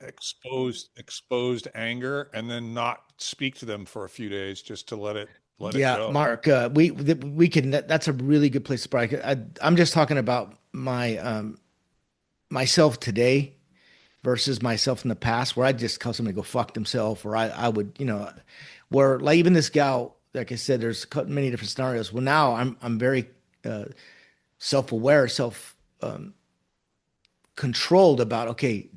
exposed anger and then not speak to them for a few days just to let it Yeah, go. Mark, we can, that's a really good place to start. I'm just talking about my myself today versus myself in the past, where I just tell somebody to go fuck themselves, or I would, where like even this gal, like I said, there's many different scenarios. Well, now I'm very uh, self-aware, self controlled about, okay,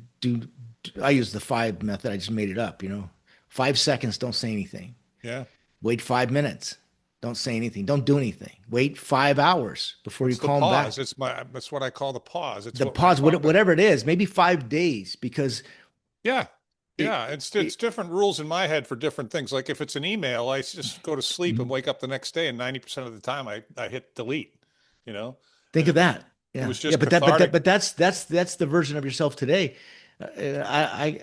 I use the five method. I just made it up, 5 seconds, don't say anything. Yeah. Wait 5 minutes, don't say anything. Don't do anything. Wait 5 hours before you It's the call them pause. back. That's what I call the pause. It's The what my pause, topic. whatever it is, maybe 5 days, because Yeah. it, Yeah. It's it different rules in my head for different things. Like if it's an email, I just go to sleep and Mhm. wake up the next day, and 90% of the time I hit delete, you know, Think and of that. it Yeah, was yeah, just cathartic. but that's the version of yourself today. I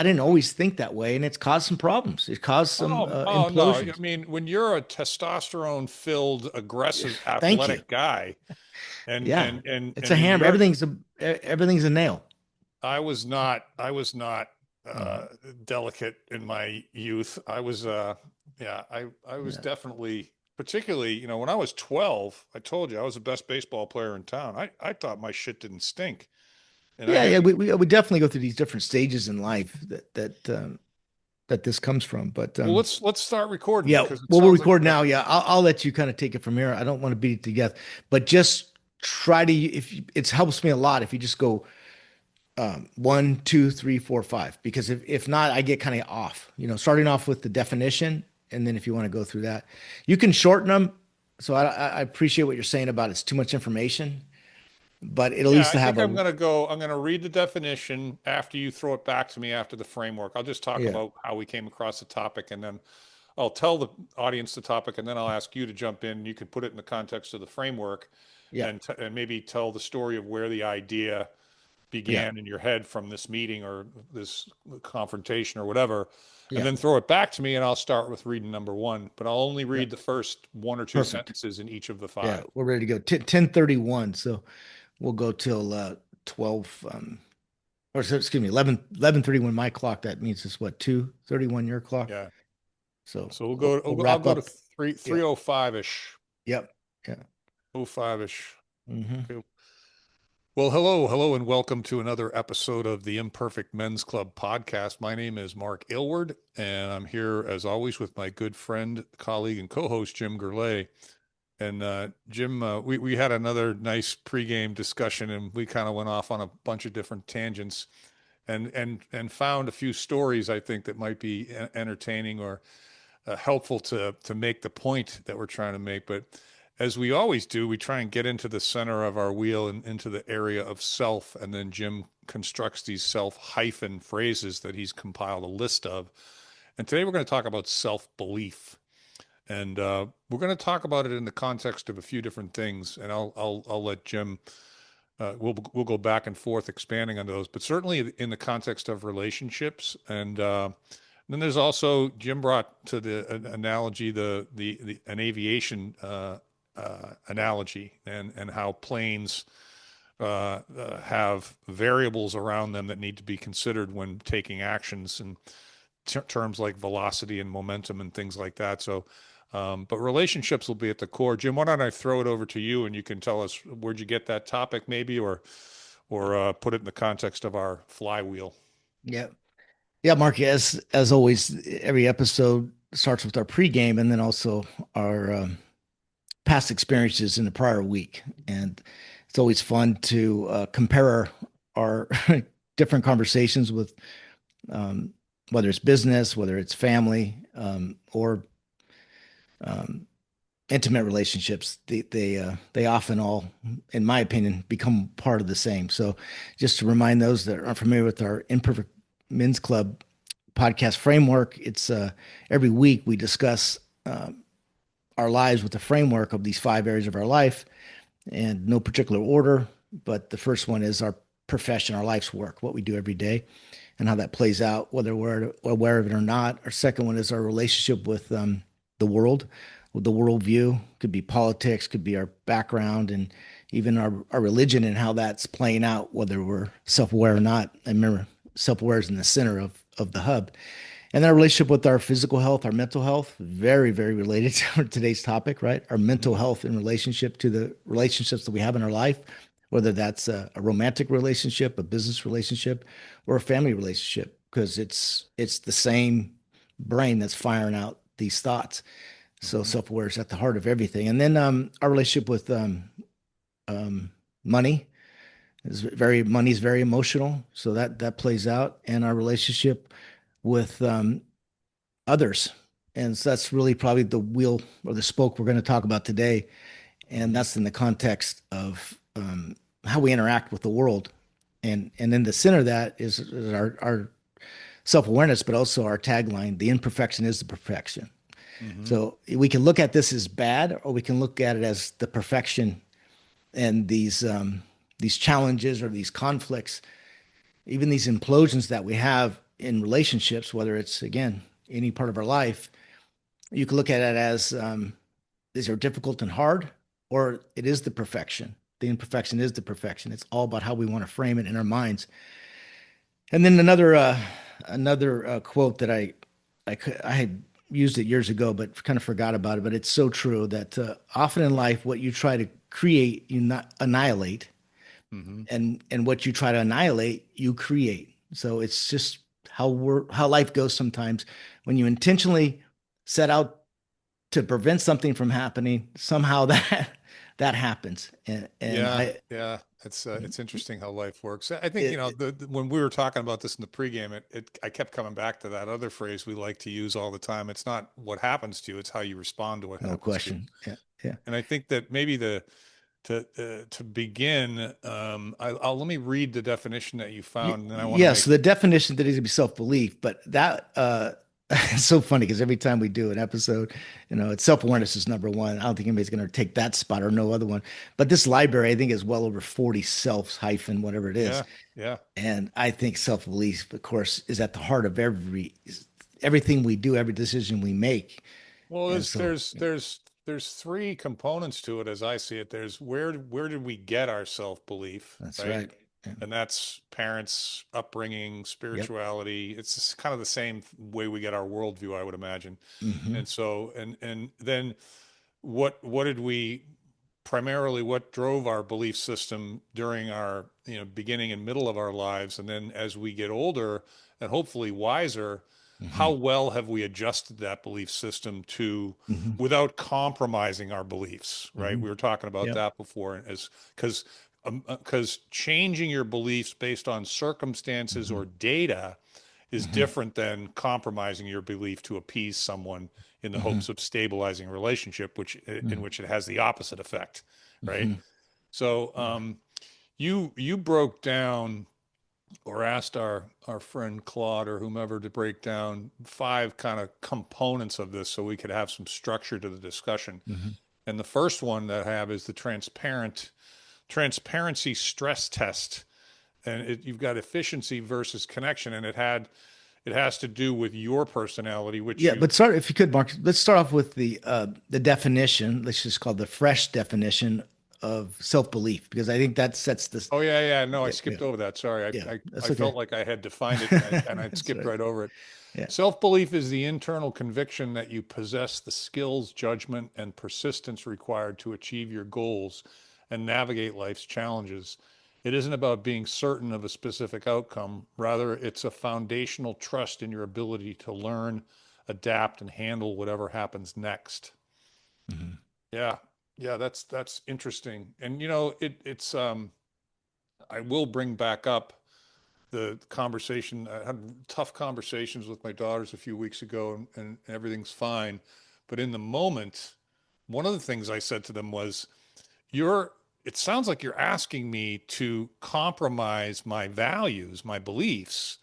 didn't always think that way, and it's caused some problems. It caused some Oh no. I implosions. mean, when you're a testosterone filled, aggressive, Thank you. athletic guy and Yeah, and and it's a and in hammer. your Everything's a nail. I was not Mhm. delicate in my youth. Yeah, I was Yeah, definitely, particularly, when I was 12, I told you I was the best baseball player in town. I thought my shit didn't stink. And I yeah, had yeah. We would definitely go through these different stages in life that this comes from. But Well, let's start recording yeah, because it well, we'll sounds like record you got. now. Yeah, I'll let you kind of take it from here. I don't want to beat it to death, but just try to, if it helps me a lot if you just go 1, 2, 3, 4, 5, because if not, I get kind of off, starting off with the definition. And then if you want to go through that, you can shorten them. So I appreciate what you're saying about it's too much information, but at Yeah, least I to think have a, I'm gonna read the definition after you throw it back to me after the framework. I'll just talk yeah, about how we came across the topic, and then I'll tell the audience the topic, and then I'll ask you to jump in. You can put it in the context of the framework, yeah, and maybe tell the story of where the idea yeah, began in your head from this meeting or this confrontation or whatever, and yeah, then throw it back to me, and I'll start with reading number one. But I'll only yeah. read the first one or two Perfect. sentences in each of the Yeah, five. we're ready to go. 10:31. So we'll go till 12, or so, excuse me, 11:31 my clock. That means it's what, 2:31 your clock. Yeah. So So we'll I'll wrap go to up. three Yeah. 3:05 ish. Yep. Yeah. 05 ish. Hmm. Okay. Well, hello, and welcome to another episode of the Imperfect Men's Club podcast. My name is Mark Aylward, and I'm here as always with my good friend, colleague, and co-host Jim Gurule. And Jim, we had another nice pregame discussion, and we kind of went off on a bunch of different tangents, and found a few stories I think that might be entertaining or helpful to make the point that we're trying to make. But as we always do, we try and get into the center of our wheel and into the area of self, and then Jim constructs these self hyphen phrases that he's compiled a list of. And today we're going to talk about self belief. And we're going to talk about it in the context of a few different things, and I'll let Jim. We'll go back and forth expanding on those, but certainly in the context of relationships. And then there's also Jim brought to the analogy the an aviation analogy, and how planes have variables around them that need to be considered when taking actions, and terms like velocity and momentum and things like that. So, but relationships will be at the core. Jim, why don't I throw it over to you, and you can tell us where'd you get that topic, maybe, or put it in the context of our flywheel. Yeah. Yeah, Mark, as always, every episode starts with our pregame and then also our past experiences in the prior week. And it's always fun to compare our different conversations with um, whether it's business, whether it's family, or um, intimate relationships. They often all, in my opinion, become part of the same. So, just to remind those that aren't familiar with our Imperfect Men's Club podcast framework, it's every week we discuss our lives with the framework of these five areas of our life, and no particular order. But the first one is our profession, our life's work, what we do every day, and how that plays out, whether we're aware of it or not. Our second one is our relationship with the world, with the worldview. Could be politics, could be our background, and even our religion and how that's playing out, whether we're self aware or not. I remember self-aware is in the center of the hub. And then our relationship with our physical health, our mental health, very, very related to today's topic, right? Our mental Hmm. health in relationship to the relationships that we have in our life, whether that's a romantic relationship, a business relationship, or a family relationship, because it's the same brain that's firing out these thoughts. So Hmm. self-aware is at the heart of everything. And then our relationship with um, money money's very emotional, so that plays out, and our relationship with others. And so that's really probably the wheel or the spoke we're going to talk about today. And Hmm. that's in the context of how we interact with the world. And in the center of that is our self awareness, but also our tagline: the imperfection is the perfection. Hmm. So we can look at this as bad, or we can look at it as the perfection. And these challenges or these conflicts, even these implosions that we have in relationships, whether it's again any part of our life, you can look at it as these are difficult and hard, or it is the perfection. The imperfection is the perfection. It's all about how we want to frame it in our minds. And then another quote that I had used it years ago, but kind of forgot about it. But it's so true that often in life, what you try to create, you not annihilate, Hmm. and what you try to annihilate, you create. So it's just how life goes sometimes. When you intentionally set out to prevent something from happening, somehow that happens. And Yeah, I yeah. It's interesting how life works. I think, it, when we were talking about this in the pregame, I kept coming back to that other phrase we like to use all the time. It's not what happens to you, it's how you respond to what no happens to you. question. Yeah, yeah. And I think that maybe to begin, I'll let me read the definition that you found, and then I want to Yes, make. the definition that needs to be self-belief, but that it's so funny because every time we do an episode, it's self-awareness is number one. I don't think anybody's going to take that spot or no other one. But this library, I think, is well over 40 selves hyphen whatever it is. Yeah, yeah. And I think self-belief, of course, is at the heart of everything we do, every decision we make. Well, And so there's three components to it as I see it. There's where did we get our self-belief, that's right? right. Yeah. And that's parents, upbringing, Yep. spirituality. It's just kind of the same way we get our worldview, I would imagine. Hmm. And so, and then what did we primarily what drove our belief system during our beginning and middle of our lives, and then as we get older and hopefully wiser, Hmm. how well have we adjusted that belief system to Hmm. without compromising our beliefs, right? Hmm. We were talking about Yep. that before, as because changing your beliefs based on circumstances Hmm. or data is Hmm. different than compromising your belief to appease someone in the Hmm. hopes of stabilizing a relationship, which in which it has the opposite effect, right? Hmm. So you broke down or asked our friend Claude or whomever to break down five kind of components of this so we could have some structure to the discussion. Hmm. And the first one that I have is the transparency stress test. And you've got efficiency versus connection, and it has to do with your personality, which Yeah, you. but start if you could, Mark. Let's start off with the definition. Let's just call it the fresh definition of self-belief, because I think that sets this. Oh yeah, yeah. No, I Yeah, yeah, skipped over that. Sorry, yeah. I That's okay. felt like I had defined it, and I'd That's skipped right. right over it. Yeah. Self-belief is the internal conviction that you possess the skills, judgment, and persistence required to achieve your goals and navigate life's challenges. It isn't about being certain of a specific outcome. Rather, it's a foundational trust in your ability to learn, adapt, and handle whatever happens next. Hmm. Yeah, yeah, that's interesting. And it's I will bring back up the conversation. I had tough conversations with my daughters a few weeks ago, and everything's fine. But in the moment, one of the things I said to them was, You're, it sounds like you're asking me to compromise my values, my beliefs,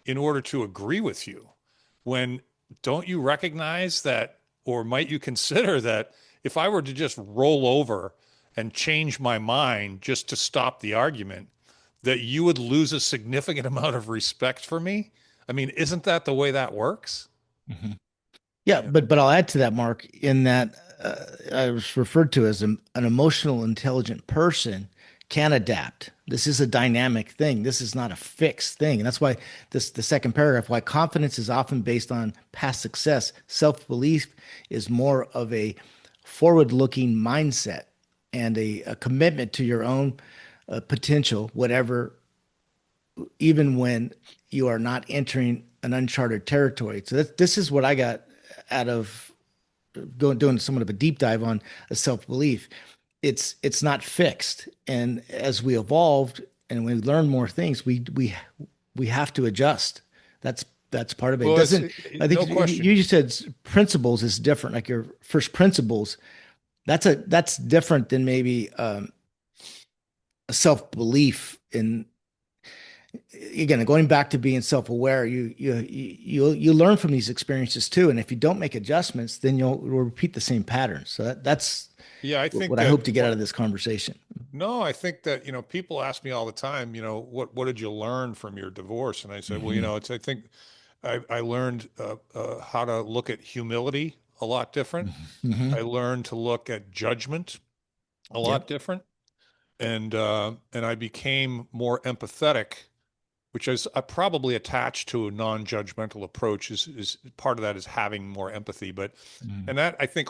in order to agree with you. When don't you recognize that, or might you consider that if I were to just roll over and change my mind just to stop the argument, that you would lose a significant amount of respect for me? I mean, isn't that the way that works? Hmm. Yeah, Yeah. but I'll add to that, Mark, in that I was referred to as an emotional intelligent person can adapt. This is a dynamic thing. This is not a fixed thing. And that's why the second paragraph, why confidence is often based on past success. Self-belief is more of a forward-looking mindset and a commitment to your own potential, whatever, even when you are not entering an uncharted territory. So this is what I got out of doing somewhat of a deep dive on a self-belief. It's not fixed, and as we evolved and we learn more things, we have to adjust. That's part of it. It Well, it's doesn't. I think no question. you said principles is different. Like your first principles, that's different than maybe a self belief in, again, going back to being self-aware. You learn from these experiences too, and if you don't make adjustments, then you'll repeat the same patterns. So that's Yeah, I think what I that hope to get out of this conversation. no, I think that, people ask me all the time, what did you learn from your divorce? And I said, well, Hmm. I think I learned how to look at humility a lot different. Hmm. I learned to look at judgment a lot Yep. different, and I became more empathetic, which is probably attached to a non-judgmental approach. Is part of that is having more empathy, but Hmm. and that I think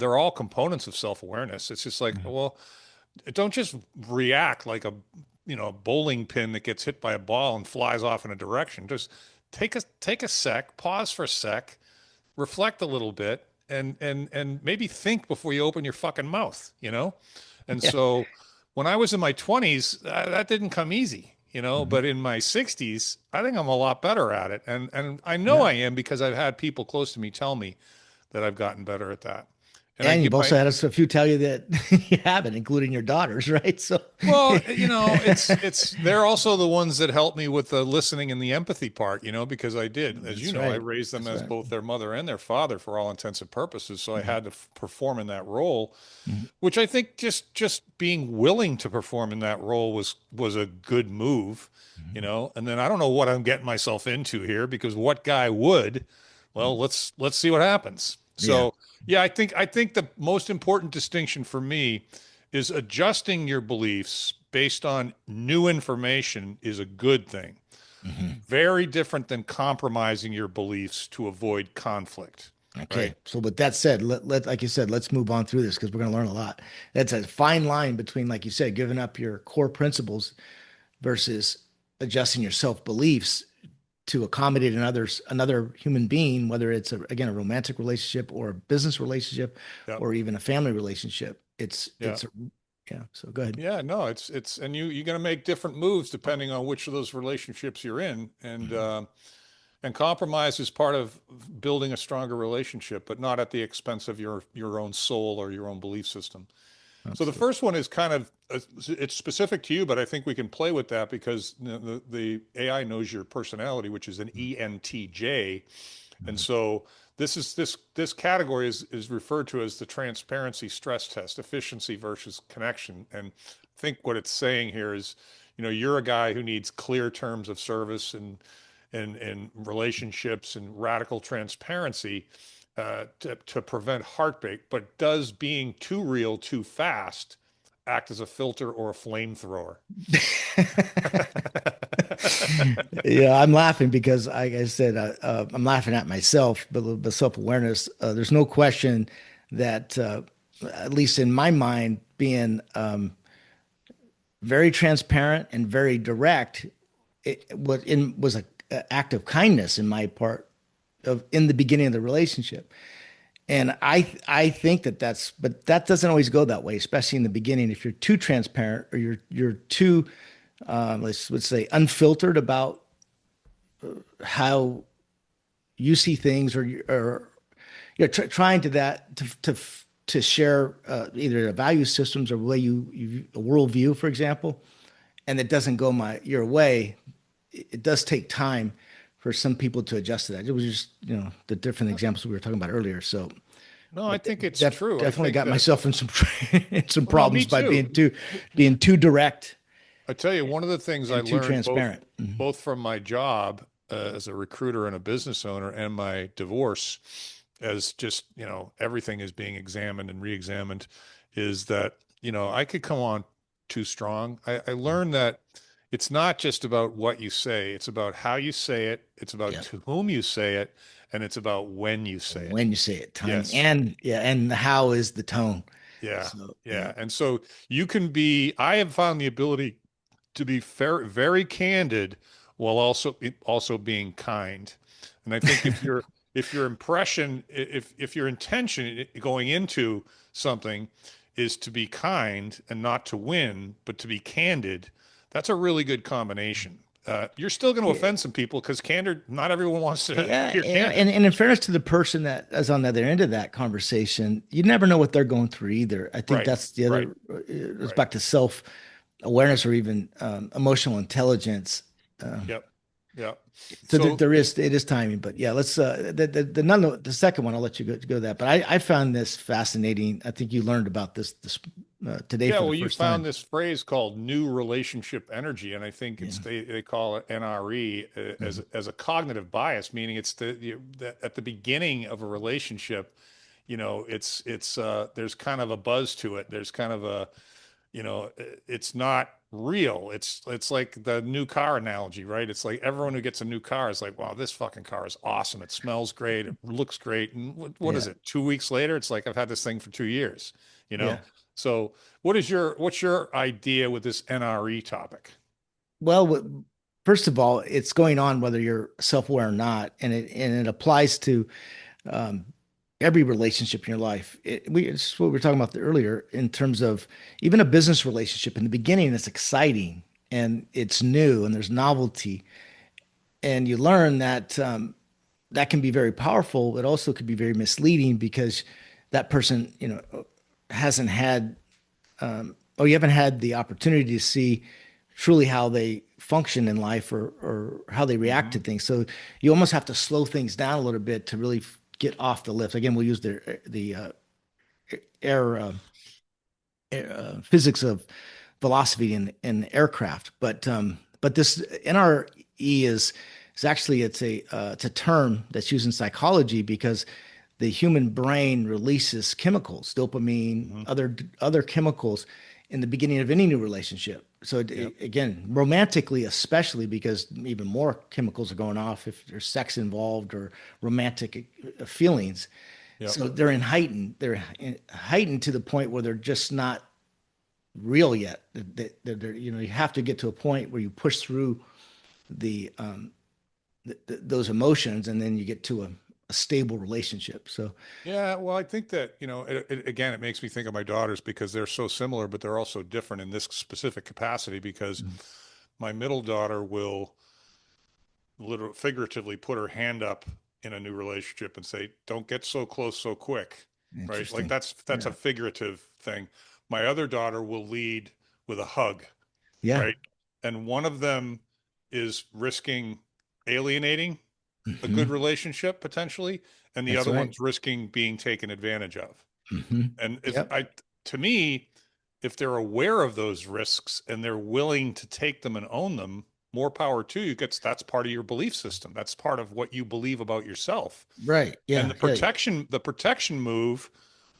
they're all components of self-awareness. It's just like, well, don't just react like a bowling pin that gets hit by a ball and flies off in a direction. Just take a sec, pause for a sec, reflect a little bit, and maybe think before you open your fucking mouth. And Yeah. so when I was in my 20s, that didn't come easy. Hmm. But in my 60s, I think I'm a lot better at it. And I know Yeah. I am because I've had people close to me tell me that I've gotten better at that. And I And give you've my also had a few tell you that you haven't, including your daughters, right? So, Well, it's they're also the ones that helped me with the listening and the empathy part, because I did, as you that's know, I right. raised them That's as right. both their mother and their father for all intents and purposes. So I Mhm. had to perform in that role, Mhm. which I think just being willing to perform in that role was a good move. And then I don't know what I'm getting myself into here because what guy would? Well, Mhm. let's see what happens. Yeah. So yeah, I think the most important distinction for me is adjusting your beliefs based on new information is a good thing. Mhm. Very different than compromising your beliefs to avoid conflict, Okay. right? So with that said, like you said, let's move on through this because we're going to learn a lot. That's a fine line between, like you said, giving up your core principles versus adjusting your self-beliefs to accommodate another human being, whether it's again a romantic relationship or a business relationship Yeah. or even a family relationship. Yeah. Yeah. So go ahead. Yeah, no, it's and you're going to make different moves depending on which of those relationships you're in, and compromise is part of building a stronger relationship, but not at the expense of your own soul or your own belief system. So the Absolutely. first one is kind of it's specific to you, but I think we can play with that because the AI knows your personality, which is an ENTJ, and Mhm. so this category is referred to as the transparency stress test, efficiency versus connection. And I think what it's saying here is, you're a guy who needs clear terms of service and relationships and radical transparency to prevent heartbreak, but does being too real too fast act as a filter or a flamethrower? Yeah, I'm laughing because, like I said, I'm laughing at myself, but the self-awareness. There's no question that, at least in my mind, being very transparent and very direct, was a act of kindness in my part of in the beginning of the relationship. And I think but that doesn't always go that way, especially in the beginning. If you're too transparent or you're too, let's say, unfiltered about how you see things, or you're trying to share either the value systems or the way you a worldview, for example, and it doesn't go your way. It does take time for some people to adjust to that. It was just the different examples we were talking about earlier. So No, I think it's def true. I definitely think got that, myself in some in some well, no, me problems by too. being too direct I tell you, one of the things I and too learned both transparent. Mhm. both from my job as a recruiter and a business owner and my divorce, as just, everything is being examined and re-examined, is that, I could come on too strong. I learned that it's not just about what you say, it's about how you say it, it's about Yeah. to whom you say it, and it's about when you say it. When you say it, timing, Yes. and yeah, and the how is the tone. Yeah. So yeah, Yeah. And so you can be, I have found the ability to be fair, very candid while also being kind. And I think if your impression, if your intention going into something is to be kind and not to win, but to be candid, that's a really good combination. You're still going to yeah, offend some people because candor, not everyone wants to yeah, hear yeah. candor. And in fairness to the person that is on the other end of that conversation, you never know what they're going through either. I think Right. that's the Right. other, it's Right. back to self awareness or even emotional intelligence. Yep. Yep. So So there is it is timing, but yeah, let's the second one. I'll let you go that. But I found this fascinating. I think you learned about this today yeah, for the well, you first found time. this phrase called new relationship energy, and I think Yeah. it's they call it NRE Mhm. as a cognitive bias, meaning it's the at the beginning of a relationship, it's there's kind of a buzz to it. There's kind of a it's not real. It's like the new car analogy, right? It's like everyone who gets a new car is like, wow, this fucking car is awesome. It smells great. It looks great. And what is Yeah. it? 2 weeks later, it's like I've had this thing for 2 years, you know? Yeah. So what's your idea with this NRE topic? Well, first of all, it's going on whether you're self-aware or not, and it applies to um, every relationship in your life. It's what we were talking about earlier in terms of even a business relationship. In the beginning, it's exciting and it's new and there's novelty, and you learn that that can be very powerful. It also could be very misleading because that person, hasn't had or you haven't had the opportunity to see truly how they function in life or how they react to Hmm. things. So you almost have to slow things down a little bit to really get off the lift. Again, we'll use the air, physics of velocity in aircraft, but this NRE is actually it's a term that's used in psychology because the human brain releases chemicals, dopamine, Hmm. other chemicals in the beginning of any new relationship. So Yep. again, romantically, especially because even more chemicals are going off if there's sex involved or romantic feelings. Yep. So they're heightened to the point where they're just not real yet. You have to get to a point where you push through the, those emotions, and then you get to a stable relationship. So Yeah, well, I think that, again, it makes me think of my daughters because they're so similar, but they're also different in this specific capacity because mm, my middle daughter will literally figuratively put her hand up in a new relationship and say, "Don't get so close so quick." Right? Like interesting. that's a Yeah. figurative thing. My other daughter will lead with a hug, Yeah. right? And one of them is risking alienating a good Hmm. relationship potentially, and the That's other right. one's risking being taken advantage of. Hmm. And if Yep. I, to me, if they're aware of those risks and they're willing to take them and own them, more power to you. Gets that's part of your belief system. That's part of what you believe about yourself. Right. And Yeah. Yeah. the protection move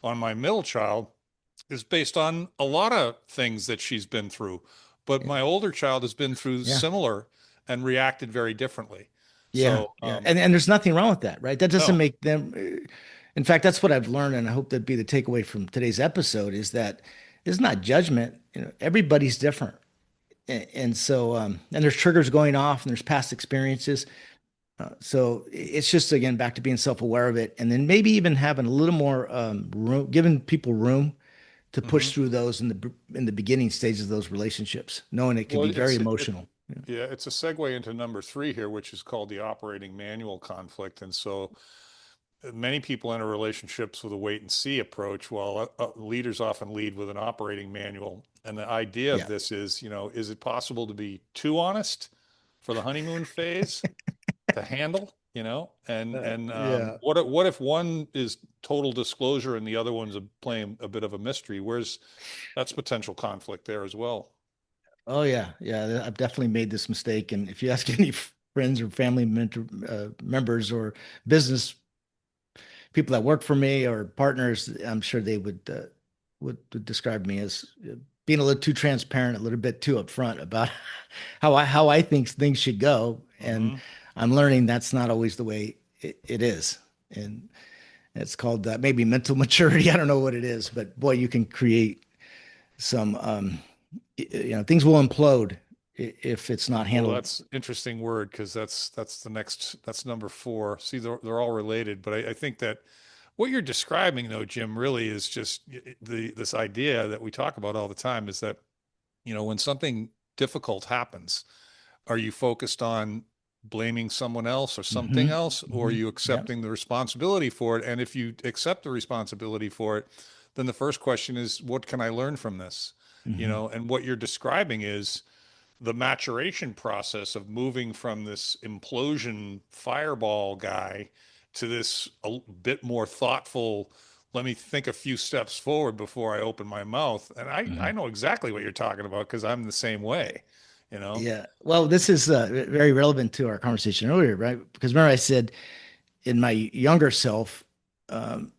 on my middle child is based on a lot of things that she's been through. But Yeah. my older child has been through Yeah. similar and reacted very differently. Yeah. So, Yeah. And there's nothing wrong with that, right? That doesn't no, make them. In fact, that's what I've learned, and I hope that'd be the takeaway from today's episode is that it's not judgment. Everybody's different, and so and there's triggers going off, and there's past experiences. So it's just again back to being self-aware of it, and then maybe even having a little more room, giving people room to push hmm. through those in the beginning stages of those relationships, knowing it can Well, be very emotional. yeah, it's a segue into number three here, which is called the operating manual conflict. And so many people enter relationships with a wait and see approach, while leaders often lead with an operating manual. And the idea of Yeah. this is, is it possible to be too honest for the honeymoon phase to handle, Yeah. what if one is total disclosure and the other one's playing a bit of a mystery? That's potential conflict there as well. Oh yeah. Yeah. I've definitely made this mistake. And if you ask any friends or family members or business people that work for me or partners, I'm sure they would describe me as being a little too transparent, a little bit too upfront about how I think things should go, and Hmm. I'm learning that's not always the way it is, and it's called maybe mental maturity. I don't know what it is, but boy, you can create some things will implode if it's not Well, handled. that's interesting word because that's the next that's number four. See, they're all related, but I think that what you're describing, though, Jim, really is just the this idea that we talk about all the time is that when something difficult happens, are you focused on blaming someone else or something Hmm. else, or are Hmm. you Yep. accepting the responsibility for it? And if you accept the responsibility for it, then the first question is, what can I learn from this? Hmm. And what you're describing is the maturation process of moving from this implosion fireball guy to this a bit more thoughtful, let me think a few steps forward before I open my mouth. And I Hmm. know exactly what you're talking about because I'm the same way, you know? Yeah. Well, this is very relevant to our conversation earlier, right? Because remember, I said in my younger self, um,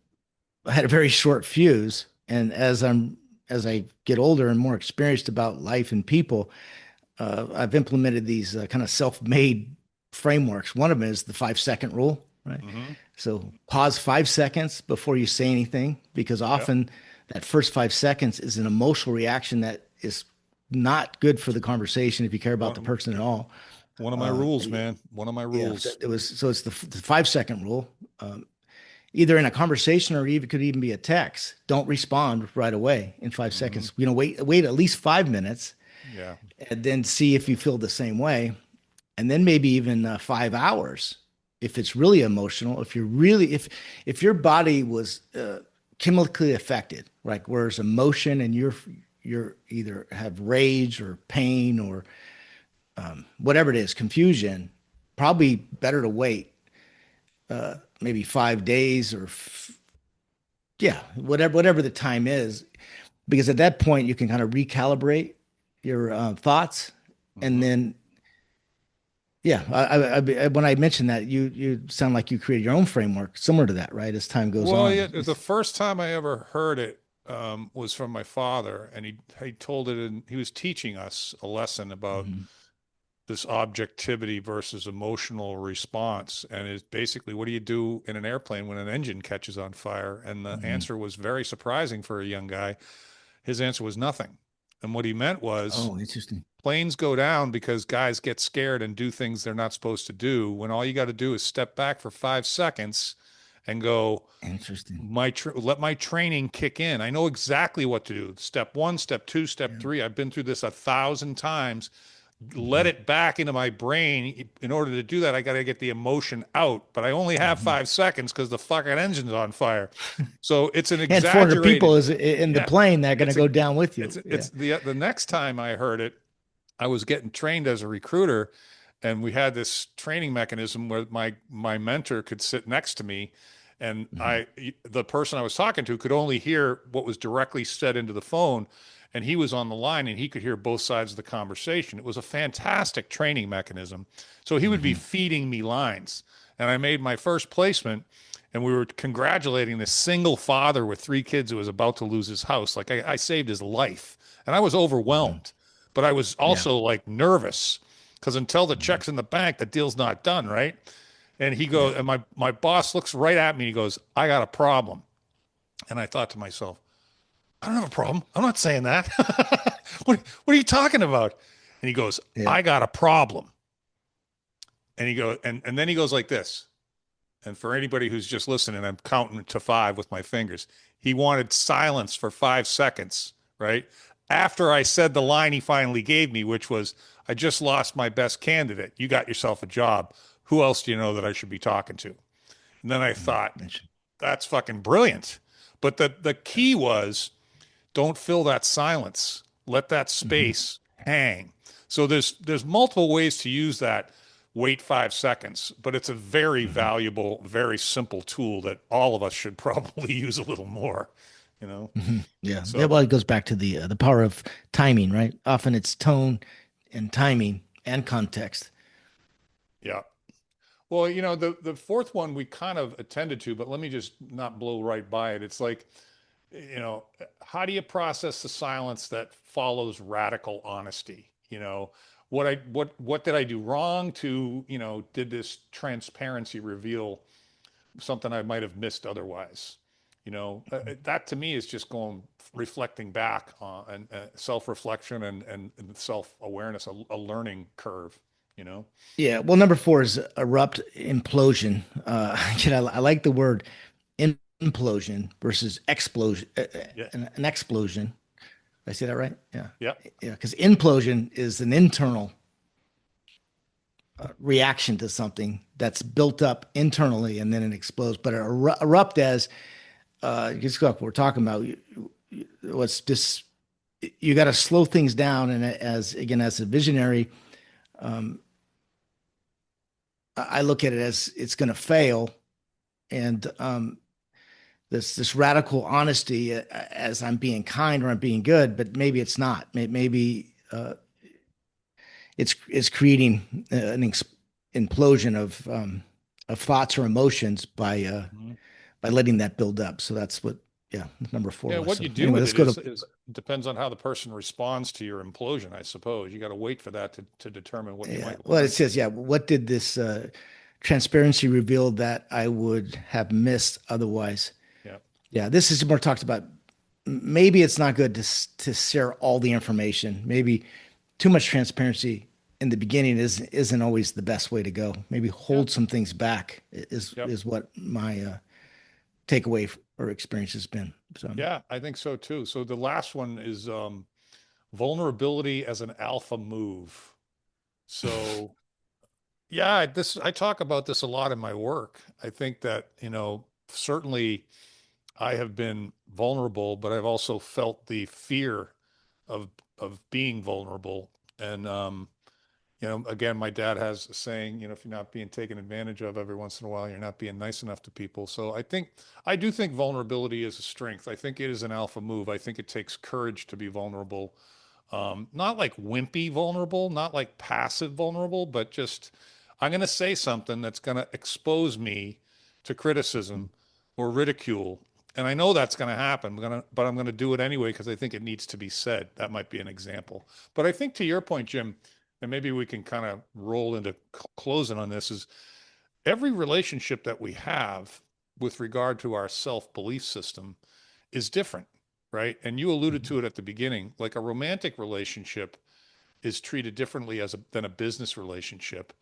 I had a very short fuse, and as I get older and more experienced about life and people, I've implemented these kind of self-made frameworks. One of them is the 5 second rule, right? Mm-hmm. So pause 5 seconds before you say anything, because Yep. often that first 5 seconds is an emotional reaction that is not good for the conversation if you care about the One, person at all. one of my Uh, rules, man. One of my yeah, rules. it was so it's the 5 second rule. Either in a conversation or even could even be a text. Don't respond right away in five Mm-hmm. seconds. Wait at least 5 minutes, Yeah. and then see if you feel the same way, and then maybe even 5 hours if it's really emotional. If your body was chemically affected, like whereas emotion and you're either have rage or pain or whatever it is, confusion, probably better to wait maybe 5 days or yeah, whatever the time is, because at that point you can kind of recalibrate your thoughts, and Mm-hmm. then yeah, when I mentioned that, you sound like you created your own framework similar to that, right? As time goes Well, on. yeah, the first time I ever heard it was from my father, and he told it, and he was teaching us a lesson about Mhm. this objectivity versus emotional response. And it's basically, what do you do in an airplane when an engine catches on fire? And the Mhm. answer was very surprising for a young guy. His answer was nothing. And what he meant was Oh, interesting. planes go down because guys get scared and do things they're not supposed to do when all you got to do is step back for 5 seconds and go, Interesting. let my training kick in. I know exactly what to do. Step one, step two, step Yeah. three. I've been through this 1,000 times. Let Mhm. it back into my brain. In order to do that, I got to get the emotion out. But I only have Mhm. 5 seconds because the fucking engine's on fire. So it's an And 400 people exaggerated. is in the Yeah, plane that are going to it's a go down with you. Yeah. it's the next time I heard it, I was getting trained as a recruiter, and we had this training mechanism where my mentor could sit next to me, and Mhm. the person I was talking to could only hear what was directly said into the phone, and he was on the line and he could hear both sides of the conversation. It was a fantastic training mechanism. So he would be Mhm. feeding me lines, and I made my first placement. And we were congratulating this single father with 3 kids who was about to lose his house. Like I saved his life, and I was Mhm. overwhelmed, but I was Yeah. also like nervous because until the Mhm. check's in the bank, the deal's not done, right? And he Yeah. goes, and my boss looks right at me. He goes, "I got a problem." And I thought to myself, "I don't have a problem. I'm not saying that. What are you talking about?" And he goes, Yeah. "I got a problem." And he goes, and then he goes like this. And for anybody who's just listening, I'm counting to five with my fingers. He wanted silence for 5 seconds, right? After I said the line he finally gave me, which was, "I just lost my best candidate. You got yourself a job. Who else do you know that I should be talking to?" And then I thought, Mhm. that's fucking brilliant. But the Yeah. key was, don't fill that silence. Let that Mhm. space hang. So there's multiple ways to use that wait 5 seconds, but it's a very Mhm. valuable, very simple tool that all of us should probably use a little more, you know? Mhm. Yeah. Yeah. So Well, it goes back to the power of timing, right? Often it's tone and timing and context. yeah. Well, the fourth one we kind of attended to, but let me just not blow right by it. It's like how do you process the silence that follows radical honesty? What did I do wrong to, did this transparency reveal something I might have missed otherwise? That to me is just going reflecting back on and self-reflection and self-awareness, a learning curve, you know? Yeah. Well, number four is erupt implosion. I like the word implosion versus explosion, Yeah. an explosion. Did I say that right? Yeah. Yeah. Yeah. Because implosion is an internal reaction to something that's built up internally and then it explodes. But erupt as just like we're talking about, what's just you got to slow things down. And as again, as a visionary, I look at it as it's going to fail, and this radical honesty as I'm being kind or I'm being good, but maybe it's not. Maybe it's creating an implosion of thoughts or emotions Mhm. by letting that build up. So that's what yeah number four Yeah, was. what So you do anyway, with let's it go to is depends on how the person responds to your implosion, I suppose. You got to wait for that to determine what you yeah. might Well, it learn. says yeah. What did this transparency reveal that I would have missed otherwise? Yeah. Yeah, this is more talked about. Maybe it's not good to share all the information. Maybe too much transparency in the beginning isn't always the best way to go. Maybe Yeah. hold some things back Yep. is what my takeaway or experience has been. So Yeah, I think so too. So the last one is vulnerability as an alpha move. So yeah, this I talk about this a lot in my work. I think that, certainly I have been vulnerable, but I've also felt the fear of being vulnerable. And again, my dad has a saying, if you're not being taken advantage of every once in a while, you're not being nice enough to people. So I do think vulnerability is a strength. I think it is an alpha move. I think it takes courage to be vulnerable. Not like wimpy vulnerable, not like passive vulnerable, but just I'm going to say something that's going to expose me to criticism or ridicule. And I know that's going to happen, but I'm going to do it anyway because I think it needs to be said. That might be an example. But I think to your point, Jim, and maybe we can kind of roll into closing on this, is every relationship that we have with regard to our self-belief system is different, right? And you alluded to it at the beginning, like a romantic relationship is treated differently than a business relationship.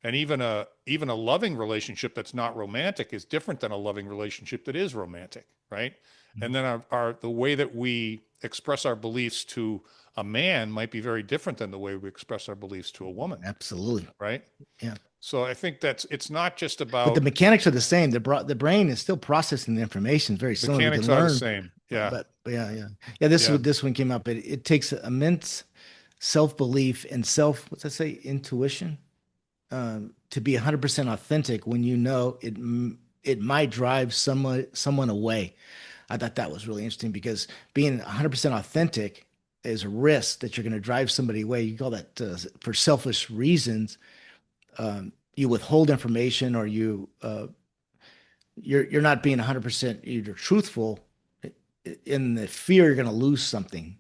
And even a loving relationship that's not romantic is different than a loving relationship that is romantic, right? And then the way that we express our beliefs to a man might be very different than the way we express our beliefs to a woman, absolutely, right? yeah. So I think it's not just But the about mechanics are the same. The brain is still processing the information. It's very similar. We can mechanics are the learn, same. Yeah. but yeah, yeah, yeah. This Yeah. this one came up. It takes immense self belief and what's that say intuition to be 100% authentic when you know it might drive someone away. I thought that was really interesting because being 100% authentic is a risk that you're going to drive somebody away. You call that for selfish reasons. You withhold information or you're not being 100% either truthful in the fear you're going to lose something.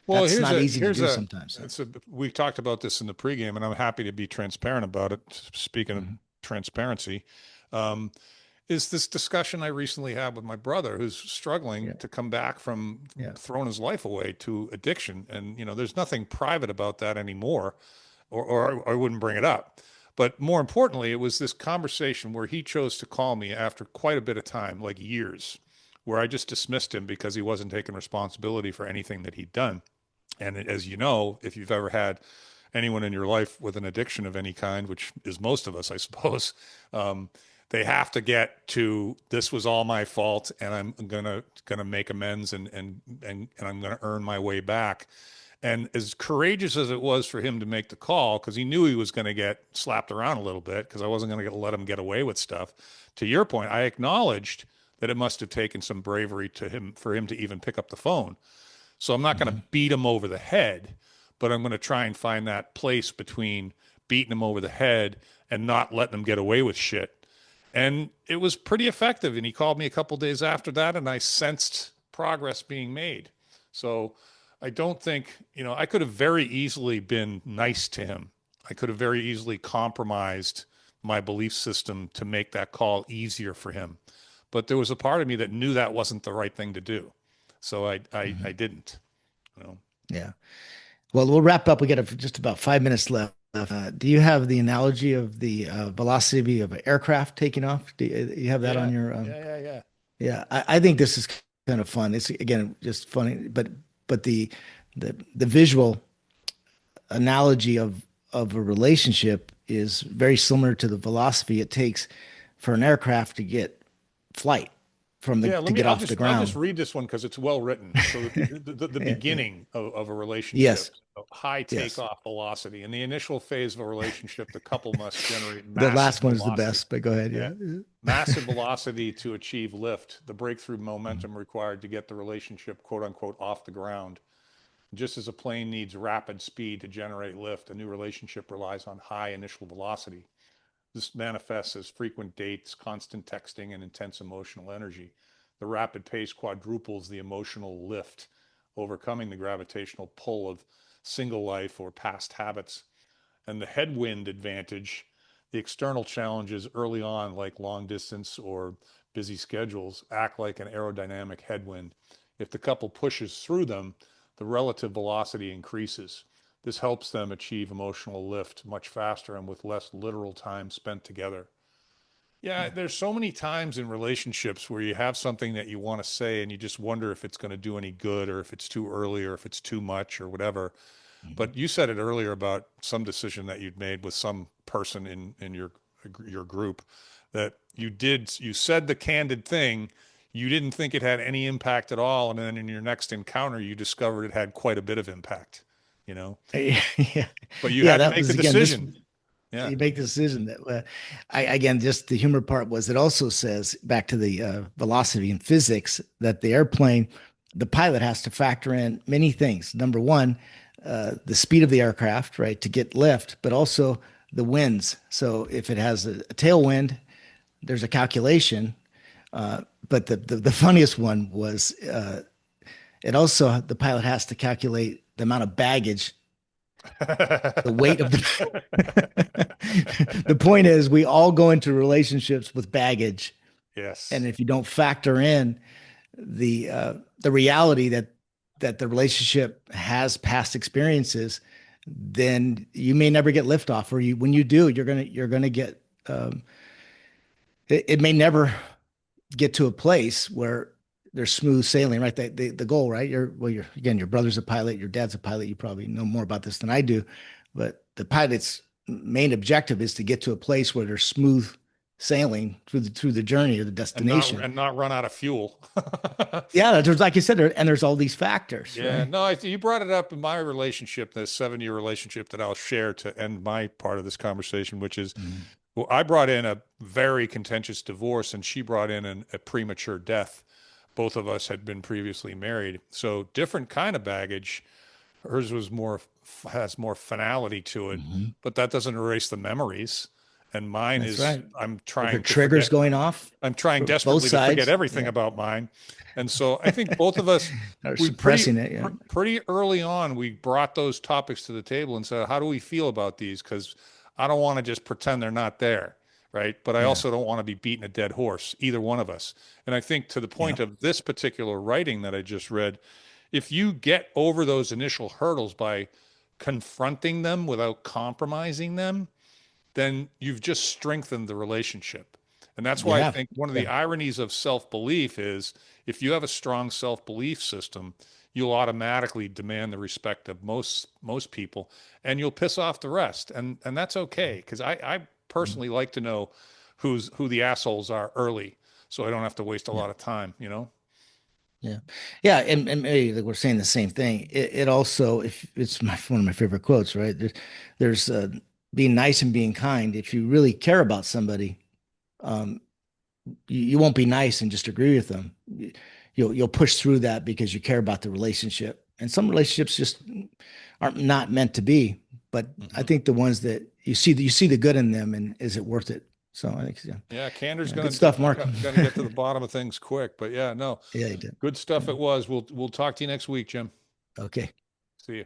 Well, That's not easy to do sometimes. we talked about this in the pregame, and I'm happy to be transparent about it. Speaking of Mhm. transparency, um, is this discussion I recently had with my brother who's struggling Yeah, to come back from yeah. throwing his life away to addiction. And, there's nothing private about that anymore, or I wouldn't bring it up. But more importantly, it was this conversation where he chose to call me after quite a bit of time, like years, where I just dismissed him because he wasn't taking responsibility for anything that he'd done. And as you know, if you've ever had anyone in your life with an addiction of any kind, which is most of us, I suppose, um, they have to get to this was all my fault, and I'm gonna make amends, and I'm gonna earn my way back. And as courageous as it was for him to make the call, because he knew he was going to get slapped around a little bit, because I wasn't going to let him get away with stuff. To your point, I acknowledged that it must have taken some bravery to him for him to even pick up the phone. So I'm not going to Mhm. beat him over the head, but I'm going to try and find that place between beating him over the head and not letting him get away with shit. And it was pretty effective. And he called me a couple days after that, and I sensed progress being made. So I don't think, I could have very easily been nice to him. I could have very easily compromised my belief system to make that call easier for him. But there was a part of me that knew that wasn't the right thing to do. So I Mhm. didn't, you know. Yeah. Well, we'll wrap up. We got just about 5 minutes left. Do you have the analogy of the velocity of an aircraft taking off? Do you have that on Yeah, your? yeah. Yeah, I think this is kind of fun. It's again just funny, but the visual analogy of a relationship is very similar to the velocity it takes for an aircraft to get flight Yeah, to get I'll off the just ground. read this one because it's well written. So the Yeah, yeah. beginning of a relationship, Yes, so high yes. takeoff velocity. In the initial phase of a relationship, the couple must generate The massive last one is the velocity. best, but go ahead. Yeah. Yeah. Massive velocity to achieve lift, the breakthrough momentum required to get the relationship quote unquote off the ground. Just as a plane needs rapid speed to generate lift, a new relationship relies on high initial velocity. This manifests as frequent dates, constant texting, and intense emotional energy. The rapid pace quadruples the emotional lift, overcoming the gravitational pull of single life or past habits. And the headwind advantage, the external challenges early on, like long distance or busy schedules, act like an aerodynamic headwind. If the couple pushes through them, the relative velocity increases. This helps them achieve emotional lift much faster and with less literal time spent together. Yeah, there's so many times in relationships where you have something that you want to say and you just wonder if it's going to do any good or if it's too early or if it's too much or whatever. Mhm. But you said it earlier about some decision that you'd made with some person in your group that you said the candid thing, you didn't think it had any impact at all, and then in your next encounter you discovered it had quite a bit of impact, you know. Yeah, But you yeah. had to That make was the again this. decision. Yeah. You make the decision that I again just the humor part was it also says back to the velocity in physics that the pilot has to factor in many things. Number one, the speed of the aircraft, right, to get lift, but also the winds. So if it has a tailwind, there's a calculation. But the funniest one was it also the pilot has to calculate the amount of baggage, the weight of the. The point is, we all go into relationships with baggage, and Yes. if you don't factor in the reality that the relationship has past experiences, then you may never get liftoff, or you when you do, you're gonna get it may never get to a place where there's smooth sailing, right? The goal, right? You're again, your brother's a pilot, your dad's a pilot. You probably know more about this than I do, but the pilot's main objective is to get to a place where there's smooth sailing through the journey or the destination. And not run out of fuel. Yeah, there's like you said, there's all these factors, Yeah, right? no, you brought it up in my relationship, this 7-year relationship that I'll share to end my part of this conversation, which is, Mhm. well, I brought in a very contentious divorce and she brought in a premature death. Both of us had been previously married. So different kind of baggage. Hers was has more finality to it, Mhm. but that doesn't erase the memories. And mine That's is, right. I'm There are trying to triggers forget, going off I'm trying for both desperately to forget sides. everything Yeah, about mine. And so I think both of us, are we suppressing it. Yeah, pretty early on, we brought those topics to the table and said, how do we feel about these? Because I don't want to just pretend they're not there, right? But I yeah, also don't want to be beating a dead horse, either one of us. And I think to the yeah, point of this particular writing that I just read, if you get over those initial hurdles by confronting them without compromising them, then you've just strengthened the relationship. And that's why I yeah, think one of yeah. the ironies of self-belief is if you have a strong self-belief system, you'll automatically demand the respect of most people and you'll piss off the rest. And that's okay. Because I Mhm. personally like to know who the assholes are early so I don't have to waste a Yeah. lot of time, you know? Yeah, yeah, and maybe like we're saying the same thing. It also, if it's one of my favorite quotes, right? There's being nice and being kind. If you really care about somebody, um, you won't be nice and just agree with them. You'll push through that because you care about the relationship. And some relationships just aren't not meant to be. But I Mhm. think the ones that you see the good in them, and is it worth it? So I think, Yeah, Candor's good gonna stuff, Mark. gonna get to the bottom of things quick. But yeah, no, Yeah, you did. good stuff it was. We'll talk to you next week, Jim. Okay. See you.